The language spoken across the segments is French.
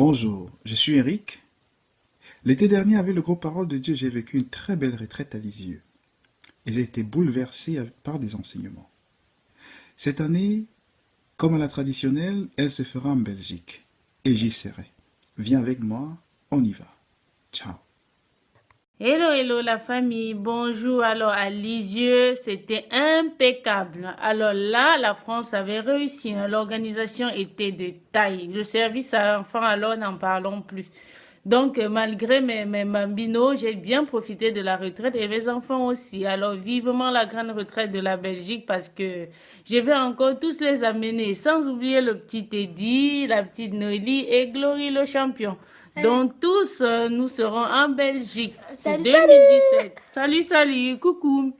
Bonjour, je suis Eric. L'été dernier, avec le groupe Parole de Dieu, j'ai vécu une très belle retraite à Lisieux. Et j'ai été bouleversé par des enseignements. Cette année, comme à la traditionnelle, elle se fera en Belgique. Et j'y serai. Viens avec moi, on y va. Ciao. Hello la famille, bonjour. Alors à Lisieux, c'était impeccable. Alors là, la France avait réussi, hein. L'organisation était de taille. Le service à enfants, alors n'en parlons plus. Donc malgré mes bambinos, j'ai bien profité de la retraite et mes enfants aussi. Alors vivement la grande retraite de la Belgique parce que je vais encore tous les amener, sans oublier le petit Teddy, la petite Noélie et Glory le champion. Donc tous, nous serons en Belgique pour 2017. Salut, coucou.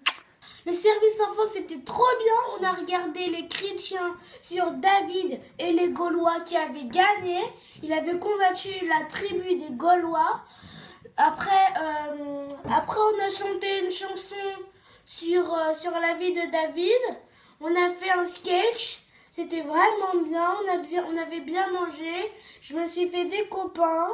Le service enfant, c'était trop bien. On a regardé les cris de chien sur David et les Gaulois qui avaient gagné. Il avait combattu la tribu des Gaulois. Après, on a chanté une chanson sur la vie de David. On a fait un sketch. C'était vraiment bien. On avait bien mangé. Je me suis fait des copains.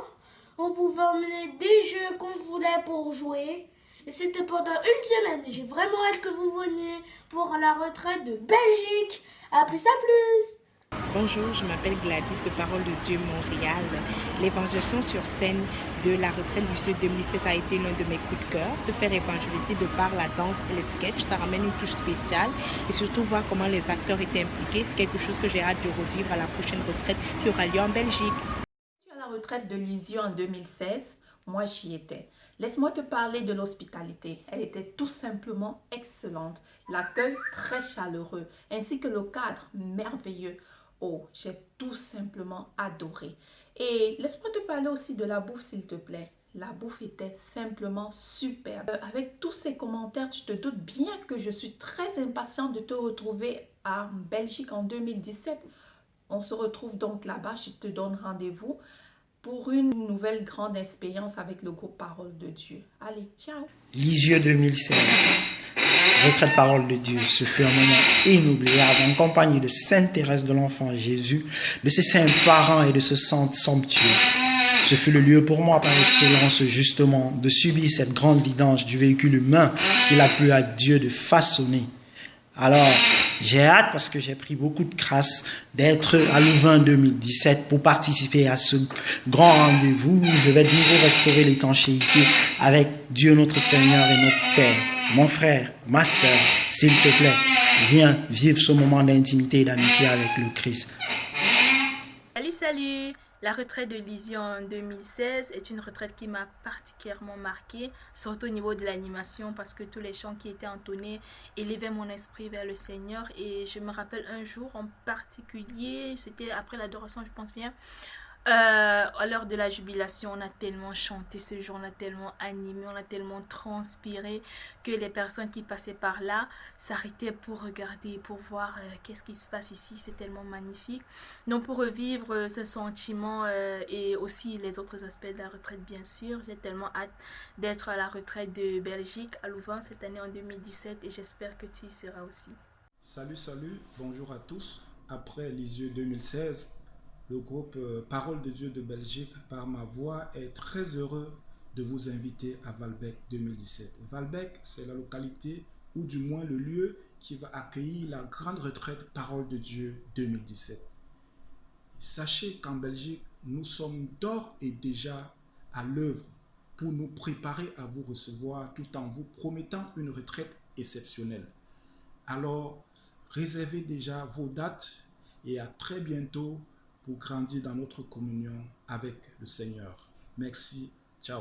On pouvait emmener des jeux qu'on voulait pour jouer. Et c'était pendant une semaine. J'ai vraiment hâte que vous veniez pour la retraite de Belgique. À plus. Bonjour, je m'appelle Gladys de Parole de Dieu Montréal. L'évangélisation sur scène de la retraite Lisieux 2016 a été l'un de mes coups de cœur. Se faire évangéliser de par la danse et les sketchs, ça ramène une touche spéciale. Et surtout voir comment les acteurs étaient impliqués, c'est quelque chose que j'ai hâte de revivre à la prochaine retraite qui aura lieu en Belgique. À la retraite de Lisieux en 2016, moi j'y étais. Laisse-moi te parler de l'hospitalité. Elle était tout simplement excellente. L'accueil très chaleureux, ainsi que le cadre merveilleux. Oh, j'ai tout simplement adoré. Et laisse-moi te parler aussi de la bouffe, s'il te plaît. La bouffe était simplement superbe. Avec tous ces commentaires, tu te doutes bien que je suis très impatiente de te retrouver en Belgique en 2017. On se retrouve donc là-bas. Je te donne rendez-vous pour une nouvelle grande expérience avec le groupe Parole de Dieu. Allez, ciao. Lisieux 2016, retraite Parole de Dieu. Ce fut un moment inoubliable en compagnie de Sainte Thérèse de l'Enfant Jésus, de ses saints parents et de ce centre somptueux. Ce fut le lieu pour moi par excellence justement de subir cette grande vidange du véhicule humain qu'il a plu à Dieu de façonner. Alors, j'ai hâte parce que j'ai pris beaucoup de grâce d'être à Louvain 2017 pour participer à ce grand rendez-vous. Je vais de nouveau restaurer l'étanchéité avec Dieu notre Seigneur et notre Père. Mon frère, ma sœur, s'il te plaît, viens vivre ce moment d'intimité et d'amitié avec le Christ. Salut! La retraite de Lisieux en 2016 est une retraite qui m'a particulièrement marquée, surtout au niveau de l'animation, parce que tous les chants qui étaient entonnés élevaient mon esprit vers le Seigneur. Et je me rappelle un jour en particulier, c'était après l'adoration, je pense bien, à l'heure de la jubilation, on a tellement chanté ce jour, on a tellement animé, on a tellement transpiré que les personnes qui passaient par là s'arrêtaient pour regarder, pour voir qu'est-ce qui se passe ici. C'est tellement magnifique. Donc pour revivre ce sentiment et aussi les autres aspects de la retraite, bien sûr, j'ai tellement hâte d'être à la retraite de Belgique à Louvain cette année en 2017 et j'espère que tu y seras aussi. Salut, bonjour à tous. Après Lisieux 2016, le groupe Parole de Dieu de Belgique, par ma voix, est très heureux de vous inviter à Valbec 2017. Valbec, c'est la localité, ou du moins le lieu qui va accueillir la grande retraite Parole de Dieu 2017. Sachez qu'en Belgique, nous sommes d'ores et déjà à l'œuvre pour nous préparer à vous recevoir tout en vous promettant une retraite exceptionnelle. Alors, réservez déjà vos dates et à très bientôt pour grandir dans notre communion avec le Seigneur. Merci. Ciao.